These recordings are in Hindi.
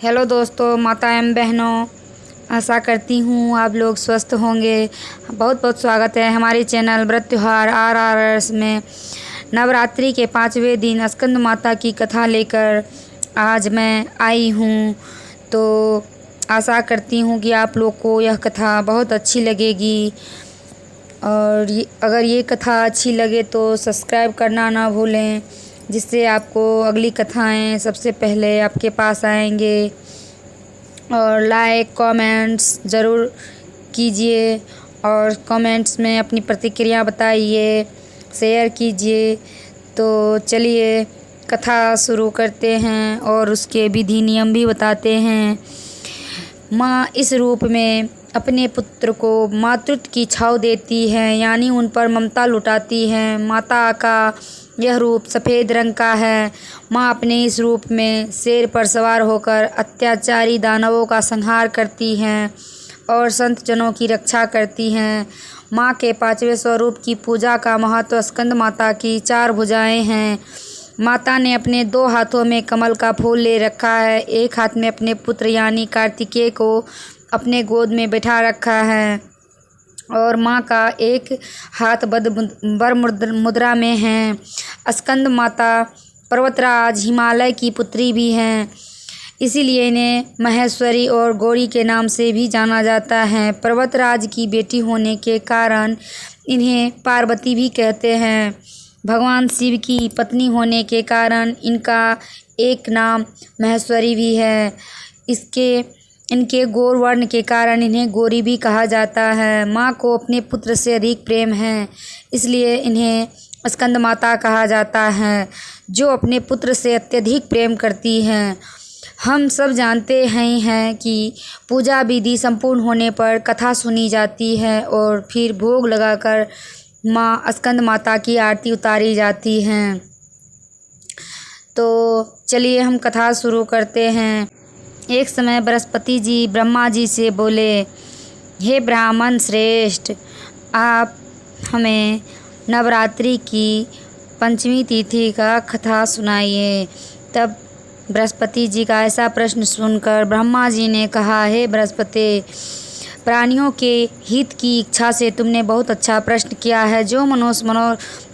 हेलो दोस्तों, माता एवं बहनों, आशा करती हूँ आप लोग स्वस्थ होंगे। बहुत बहुत स्वागत है हमारे चैनल व्रत त्योहार RRS में। नवरात्रि के 5वें दिन स्कंद माता की कथा लेकर आज मैं आई हूँ। तो आशा करती हूँ कि आप लोग को यह कथा बहुत अच्छी लगेगी। और अगर ये कथा अच्छी लगे तो सब्सक्राइब करना ना भूलें, जिससे आपको अगली कथाएं सबसे पहले आपके पास आएंगे। और लाइक कमेंट्स ज़रूर कीजिए और कमेंट्स में अपनी प्रतिक्रिया बताइए, शेयर कीजिए। तो चलिए कथा शुरू करते हैं और उसके विधि नियम भी बताते हैं। माँ इस रूप में अपने पुत्र को मातृत्व की छाव देती है, यानी उन पर ममता लुटाती है। माता का यह रूप सफ़ेद रंग का है। माँ अपने इस रूप में शेर पर सवार होकर अत्याचारी दानवों का संहार करती हैं और संत जनों की रक्षा करती हैं। माँ के 5वें स्वरूप की पूजा का महत्व स्कंद माता की 4 भुजाएं हैं। माता ने अपने 2 हाथों में कमल का फूल ले रखा है। एक हाथ में अपने पुत्र यानी कार्तिकेय को अपने गोद में बैठा रखा है और माँ का एक हाथ वर मुद्रा में है। स्कंद माता पर्वतराज हिमालय की पुत्री भी हैं, इसीलिए इन्हें महेश्वरी और गौरी के नाम से भी जाना जाता है। पर्वतराज की बेटी होने के कारण इन्हें पार्वती भी कहते हैं। भगवान शिव की पत्नी होने के कारण इनका एक नाम महेश्वरी भी है। इनके गौर वर्ण के कारण इन्हें गौरी भी कहा जाता है। माँ को अपने पुत्र से अधिक प्रेम है, इसलिए इन्हें स्कंद माता कहा जाता है, जो अपने पुत्र से अत्यधिक प्रेम करती हैं। हम सब जानते हैं कि पूजा विधि संपूर्ण होने पर कथा सुनी जाती है और फिर भोग लगाकर माँ स्कंद माता की आरती उतारी जाती हैं। तो चलिए हम कथा शुरू करते हैं। एक समय बृहस्पति जी ब्रह्मा जी से बोले, हे ब्राह्मण श्रेष्ठ, आप हमें नवरात्रि की 5वीं तिथि का कथा सुनाइए। तब बृहस्पति जी का ऐसा प्रश्न सुनकर ब्रह्मा जी ने कहा, हे बृहस्पति, प्राणियों के हित की इच्छा से तुमने बहुत अच्छा प्रश्न किया है। जो मनुष्य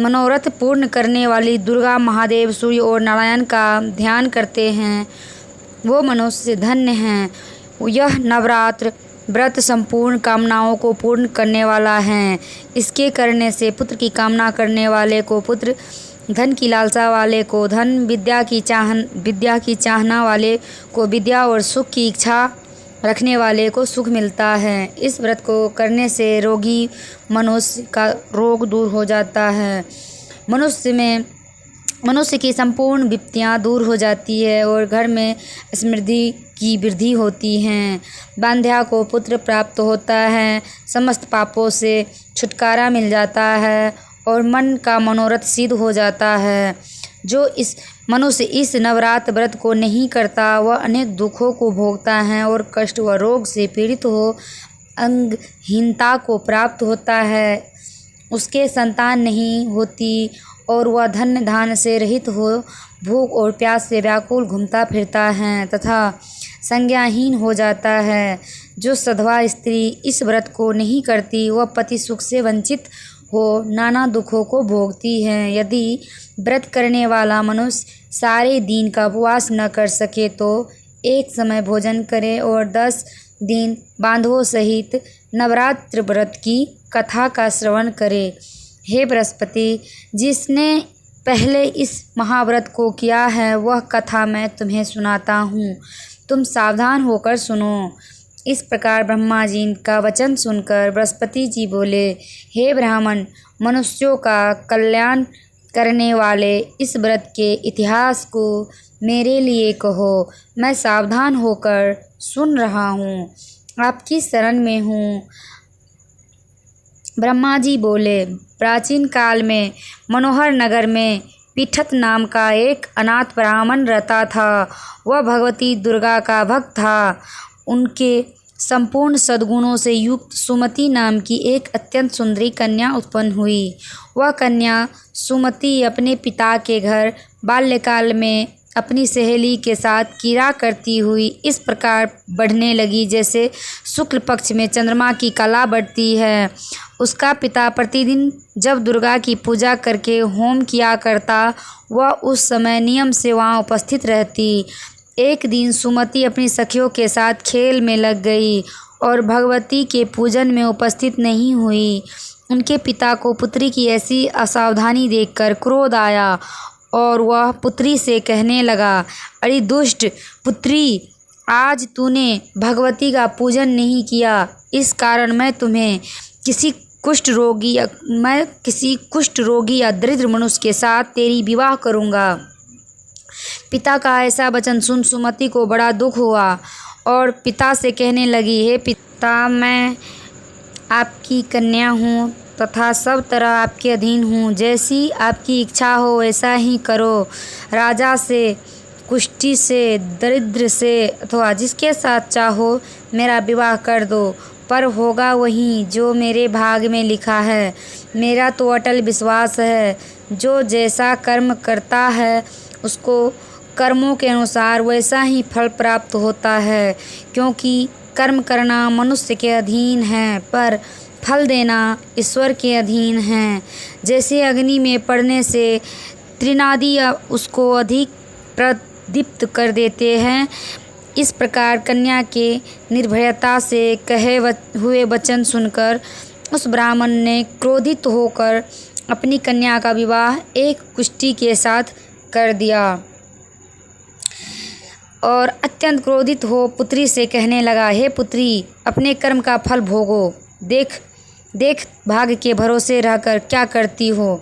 मनोरथ पूर्ण करने वाली दुर्गा, महादेव, सूर्य और नारायण का ध्यान करते हैं, वो मनुष्य धन्य हैं। यह नवरात्र व्रत संपूर्ण कामनाओं को पूर्ण करने वाला है। इसके करने से पुत्र की कामना करने वाले को पुत्र, धन की लालसा वाले को धन, विद्या की चाहना वाले को विद्या और सुख की इच्छा रखने वाले को सुख मिलता है। इस व्रत को करने से रोगी मनुष्य का रोग दूर हो जाता है। मनुष्य की संपूर्ण विपत्तियाँ दूर हो जाती है और घर में समृद्धि की वृद्धि होती है। बांध्या को पुत्र प्राप्त होता है, समस्त पापों से छुटकारा मिल जाता है और मन का मनोरथ सिद्ध हो जाता है। जो इस मनुष्य इस नवरात्र व्रत को नहीं करता, वह अनेक दुखों को भोगता है और कष्ट व रोग से पीड़ित हो अंगहीनता को प्राप्त होता है। उसके संतान नहीं होती और वह धन धान से रहित हो भूख और प्यास से व्याकुल घूमता फिरता है तथा संज्ञाहीन हो जाता है। जो सधवा स्त्री इस व्रत को नहीं करती, वह पति सुख से वंचित हो नाना दुखों को भोगती है। यदि व्रत करने वाला मनुष्य सारे दिन का उपवास न कर सके तो एक समय भोजन करे और 10 दिन बांधवों सहित नवरात्र व्रत की कथा का श्रवण करे। हे बृहस्पति, जिसने पहले इस महाव्रत को किया है, वह कथा मैं तुम्हें सुनाता हूँ, तुम सावधान होकर सुनो। इस प्रकार ब्रह्मा जी का वचन सुनकर बृहस्पति जी बोले, हे ब्राह्मण, मनुष्यों का कल्याण करने वाले इस व्रत के इतिहास को मेरे लिए कहो, मैं सावधान होकर सुन रहा हूँ, आपकी शरण में हूँ। ब्रह्मा जी बोले, प्राचीन काल में मनोहर नगर में पीठत नाम का एक अनाथ ब्राह्मण रहता था। वह भगवती दुर्गा का भक्त था। उनके संपूर्ण सद्गुणों से युक्त सुमति नाम की एक अत्यंत सुंदरी कन्या उत्पन्न हुई। वह कन्या सुमति अपने पिता के घर बाल्यकाल में अपनी सहेली के साथ क्रीड़ा करती हुई इस प्रकार बढ़ने लगी जैसे शुक्ल पक्ष में चंद्रमा की कला बढ़ती है। उसका पिता प्रतिदिन जब दुर्गा की पूजा करके होम किया करता, वह उस समय नियम से वहाँ उपस्थित रहती। एक दिन सुमति अपनी सखियों के साथ खेल में लग गई और भगवती के पूजन में उपस्थित नहीं हुई। उनके पिता को पुत्री की ऐसी असावधानी देखकर क्रोध आया और वह पुत्री से कहने लगा, अरे दुष्ट पुत्री, आज तूने भगवती का पूजन नहीं किया, इस कारण मैं किसी कुष्ठ रोगी या दरिद्र मनुष्य के साथ तेरी विवाह करूँगा। पिता का ऐसा वचन सुन सुमति को बड़ा दुख हुआ और पिता से कहने लगी, हे पिता, मैं आपकी कन्या हूँ तथा सब तरह आपके अधीन हूँ। जैसी आपकी इच्छा हो वैसा ही करो। राजा से, कुष्ठी से, दरिद्र से अथवा जिसके साथ चाहो मेरा विवाह कर दो, पर होगा वही जो मेरे भाग में लिखा है। मेरा तो अटल विश्वास है, जो जैसा कर्म करता है उसको कर्मों के अनुसार वैसा ही फल प्राप्त होता है, क्योंकि कर्म करना मनुष्य के अधीन है पर फल देना ईश्वर के अधीन है। जैसे अग्नि में पड़ने से त्रिनादी उसको अधिक प्रदीप्त कर देते हैं, इस प्रकार कन्या के निर्भयता से कहे हुए वचन सुनकर उस ब्राह्मण ने क्रोधित होकर अपनी कन्या का विवाह एक कुष्ठी के साथ कर दिया और अत्यंत क्रोधित हो पुत्री से कहने लगा, हे पुत्री, अपने कर्म का फल भोगो। देख भाग्य के भरोसे रहकर क्या करती हो।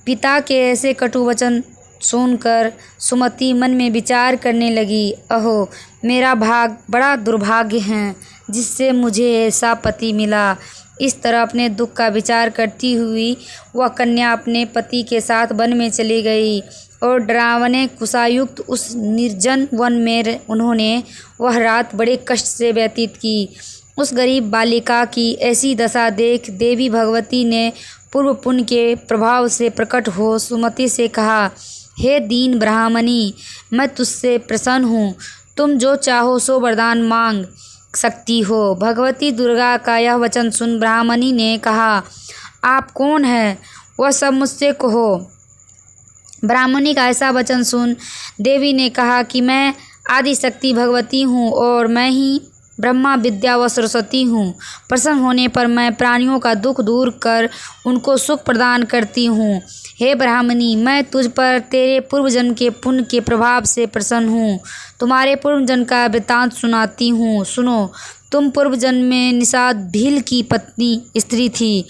पिता के ऐसे कटु वचन सुनकर सुमति मन में विचार करने लगी, अहो, मेरा भाग बड़ा दुर्भाग्य है जिससे मुझे ऐसा पति मिला। इस तरह अपने दुख का विचार करती हुई वह कन्या अपने पति के साथ वन में चली गई और डरावने कुशायुक्त उस निर्जन वन में उन्होंने वह रात बड़े कष्ट से व्यतीत की। उस गरीब बालिका की ऐसी दशा देख देवी भगवती ने पूर्व पुण्य के प्रभाव से प्रकट हो सुमति से कहा, हे दीन ब्राह्मणी, मैं तुझसे प्रसन्न हूँ, तुम जो चाहो सो वरदान मांग सकती हो। भगवती दुर्गा का यह वचन सुन ब्राह्मणी ने कहा, आप कौन है, वह सब मुझसे कहो। ब्राह्मणी का ऐसा वचन सुन देवी ने कहा कि मैं आदिशक्ति भगवती हूँ और मैं ही ब्रह्मा विद्या व सरस्वती हूँ। प्रसन्न होने पर मैं प्राणियों का दुख दूर कर उनको सुख प्रदान करती हूँ। हे ब्राह्मणी, मैं तुझ पर तेरे पूर्व जन्म के पुण्य के प्रभाव से प्रसन्न हूँ। तुम्हारे पूर्व जन्म का वृत्तांत सुनाती हूँ, सुनो। तुम पूर्व जन्म में निषाद भील की पत्नी स्त्री थी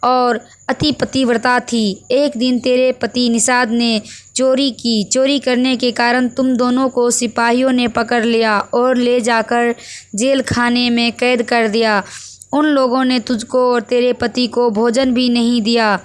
और अति पतिव्रता थी। एक दिन तेरे पति निषाद ने चोरी की। चोरी करने के कारण तुम दोनों को सिपाहियों ने पकड़ लिया और ले जाकर जेल खाने में कैद कर दिया। उन लोगों ने तुझको और तेरे पति को भोजन भी नहीं दिया।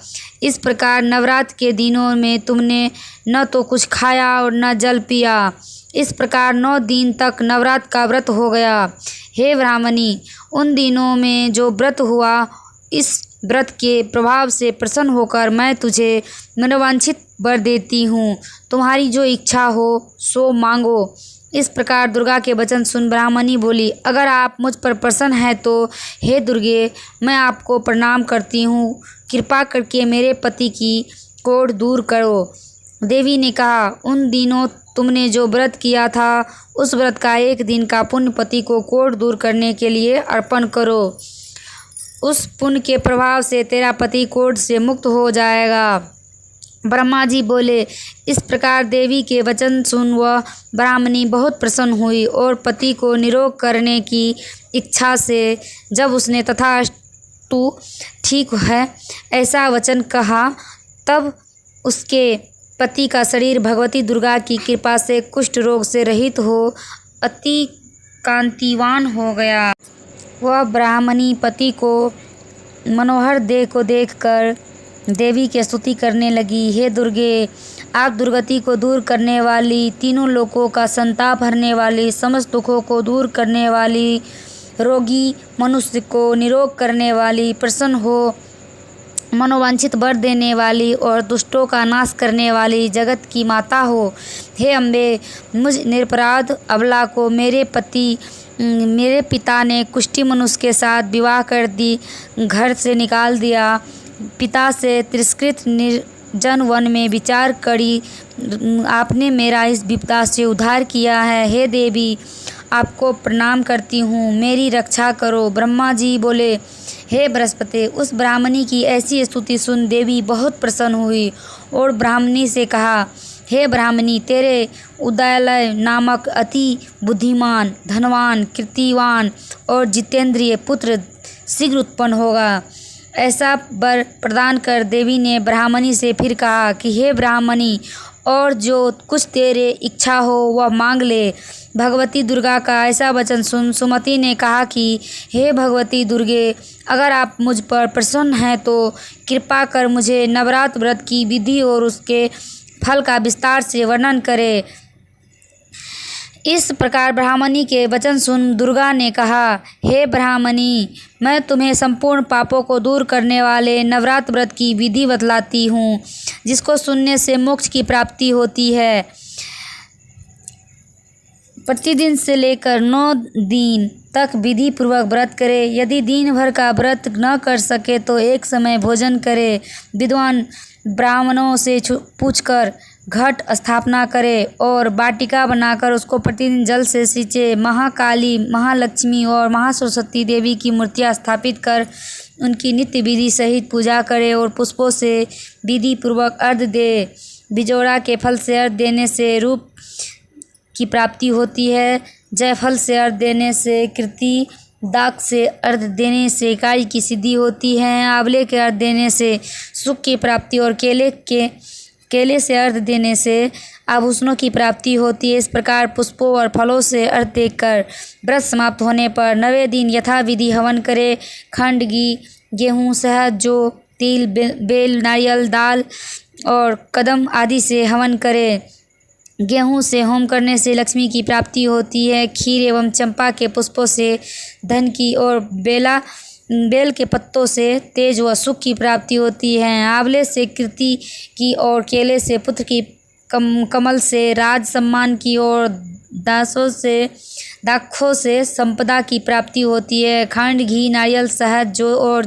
इस प्रकार नवरात्र के दिनों में तुमने न तो कुछ खाया और न जल पिया। इस प्रकार 9 दिन तक नवरात्र का व्रत हो गया। हे ब्राह्मणी, उन दिनों में जो व्रत हुआ, इस व्रत के प्रभाव से प्रसन्न होकर मैं तुझे मनोवांछित वर देती हूँ। तुम्हारी जो इच्छा हो सो मांगो। इस प्रकार दुर्गा के वचन सुन ब्राह्मणी बोली, अगर आप मुझ पर प्रसन्न हैं तो हे दुर्गे, मैं आपको प्रणाम करती हूँ। कृपा करके मेरे पति की कोढ़ दूर करो। देवी ने कहा, उन दिनों तुमने जो व्रत किया था उस व्रत का 1 दिन का पुण्य पति को कोढ़ दूर करने के लिए अर्पण करो। उस पुण्य के प्रभाव से तेरा पति कोढ़ से मुक्त हो जाएगा। ब्रह्मा जी बोले। इस प्रकार देवी के वचन सुन वह ब्राह्मणी बहुत प्रसन्न हुई और पति को निरोग करने की इच्छा से जब उसने तथास्तु ठीक है ऐसा वचन कहा, तब उसके पति का शरीर भगवती दुर्गा की कृपा से कुष्ठ रोग से रहित हो अति कांतिवान हो गया। वह ब्राह्मणी पति को मनोहर देह को देखकर देवी की स्तुति करने लगी, हे दुर्गे, आप दुर्गति को दूर करने वाली, तीनों लोकों का संताप हरने वाली, समस्त दुखों को दूर करने वाली, रोगी मनुष्य को निरोग करने वाली, प्रसन्न हो मनोवांछित वर देने वाली और दुष्टों का नाश करने वाली जगत की माता हो। हे अम्बे, मुझ निरपराध अबला को मेरे पिता ने कुष्ठी मनुष्य के साथ विवाह कर दी, घर से निकाल दिया। पिता से तिरस्कृत निर्जन वन में विचार करी आपने मेरा इस विपदा से उद्धार किया है। हे देवी, आपको प्रणाम करती हूँ, मेरी रक्षा करो। ब्रह्मा जी बोले, हे बृहस्पति, उस ब्राह्मणी की ऐसी स्तुति सुन देवी बहुत प्रसन्न हुई और ब्राह्मणी से कहा, हे ब्राह्मणी, तेरे उदयलय नामक अति बुद्धिमान, धनवान, कीर्तिवान और जितेंद्रिय पुत्र शीघ्र उत्पन्न होगा। ऐसा वर प्रदान कर देवी ने ब्राह्मणी से फिर कहा कि हे ब्राह्मणी, और जो कुछ तेरे इच्छा हो वह मांग ले। भगवती दुर्गा का ऐसा वचन सुन सुमति ने कहा कि हे भगवती दुर्गे, अगर आप मुझ पर प्रसन्न हैं तो कृपा कर मुझे नवरात्र व्रत की विधि और उसके फल का विस्तार से वर्णन करें। इस प्रकार ब्राह्मणी के वचन सुन दुर्गा ने कहा, हे ब्राह्मणी, मैं तुम्हें संपूर्ण पापों को दूर करने वाले नवरात्र व्रत की विधि बतलाती हूँ, जिसको सुनने से मोक्ष की प्राप्ति होती है। प्रतिदिन से लेकर 9 दिन तक विधि पूर्वक व्रत करे। यदि दिन भर का व्रत न कर सके तो एक समय भोजन करे। विद्वान ब्राह्मणों से पूछकर घट स्थापना करे और वाटिका बनाकर उसको प्रतिदिन जल से सींचे। महाकाली, महालक्ष्मी और महासरस्वती देवी की मूर्तियाँ स्थापित कर उनकी नित्य विधि सहित पूजा करे और पुष्पों से विधि पूर्वक अर्घ्य दे। बिजोड़ा के फल से अर्घ्य देने से रूप की प्राप्ति होती है। जयफल से अर्घ्य देने से कीर्ति, दाक से अर्घ्य देने से कार्य की सिद्धि होती है। आंवले के अर्घ्य देने से सुख की प्राप्ति और केले से अर्घ्य देने से आभूषणों की प्राप्ति होती है। इस प्रकार पुष्पों और फलों से अर्घ्य देकर व्रत समाप्त होने पर 9वें दिन यथाविधि हवन करे। खंड, घी, गेहूँ, शहद, जौ, तिल, बेल, नारियल, दाल और कदम आदि से हवन करे। गेहूँ से होम करने से लक्ष्मी की प्राप्ति होती है। खीर एवं चंपा के पुष्पों से धन की और बेल के पत्तों से तेज व सुख की प्राप्ति होती है। आंवले से कीर्ति की और केले से पुत्र की, कमल से राज सम्मान की और दाखों से संपदा की प्राप्ति होती है। खंड, घी, नारियल, शहद, जौ और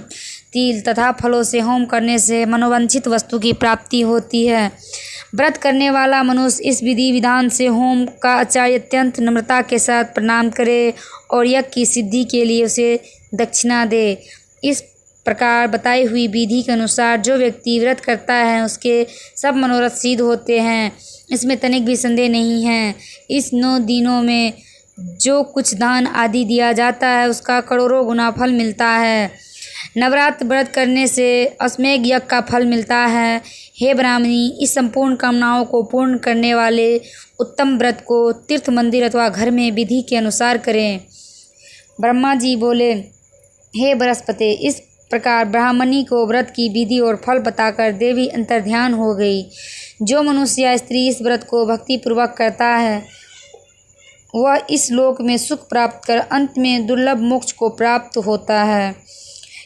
तिल तथा फलों से होम करने से मनोवांछित वस्तु की प्राप्ति होती है। व्रत करने वाला मनुष्य इस विधि विधान से होम का आचार्य अत्यंत नम्रता के साथ प्रणाम करे और यज्ञ की सिद्धि के लिए उसे दक्षिणा दे। इस प्रकार बताई हुई विधि के अनुसार जो व्यक्ति व्रत करता है उसके सब मनोरथ सिद्ध होते हैं, इसमें तनिक भी संदेह नहीं है। इस 9 दिनों में जो कुछ दान आदि दिया जाता है उसका करोड़ों गुना फल मिलता है। नवरात्र व्रत करने से अश्वमेध यज्ञ का फल मिलता है। हे ब्राह्मणी, इस संपूर्ण कामनाओं को पूर्ण करने वाले उत्तम व्रत को तीर्थ, मंदिर अथवा घर में विधि के अनुसार करें। ब्रह्मा जी बोले, हे बृहस्पति, इस प्रकार ब्राह्मणी को व्रत की विधि और फल बताकर देवी अंतर्ध्यान हो गई। जो मनुष्य या स्त्री इस व्रत को भक्तिपूर्वक करता है वह इस लोक में सुख प्राप्त कर अंत में दुर्लभ मोक्ष को प्राप्त होता है।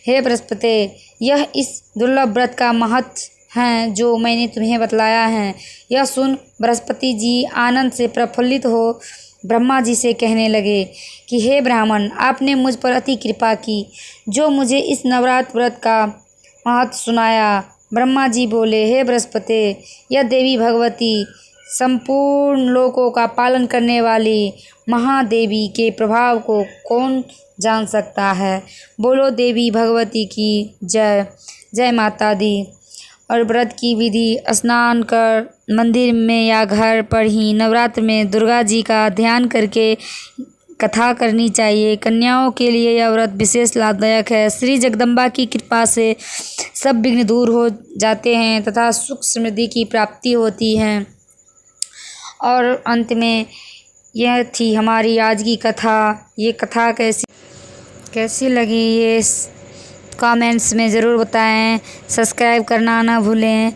हे बृहस्पति, यह इस दुर्लभ व्रत का महत्व है जो मैंने तुम्हें बतलाया है। यह सुन बृहस्पति जी आनंद से प्रफुल्लित हो ब्रह्मा जी से कहने लगे कि हे ब्राह्मण, आपने मुझ पर अति कृपा की जो मुझे इस नवरात्र व्रत का महत्व सुनाया। ब्रह्मा जी बोले, हे बृहस्पति, यह देवी भगवती संपूर्ण लोकों का पालन करने वाली महादेवी के प्रभाव को कौन जान सकता है। बोलो देवी भगवती की जय। जय माता दी। और व्रत की विधि, स्नान कर मंदिर में या घर पर ही नवरात्र में दुर्गा जी का ध्यान करके कथा करनी चाहिए। कन्याओं के लिए यह व्रत विशेष लाभदायक है। श्री जगदम्बा की कृपा से सब विघ्न दूर हो जाते हैं तथा सुख समृद्धि की प्राप्ति होती है। और अंत में यह थी हमारी आज की कथा। ये कथा कैसी लगी ये कमेंट्स में ज़रूर बताएं। सब्सक्राइब करना ना भूलें।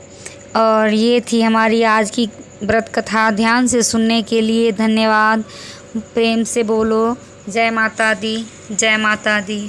और ये थी हमारी आज की व्रत कथा। ध्यान से सुनने के लिए धन्यवाद। प्रेम से बोलो जय माता दी, जय माता दी।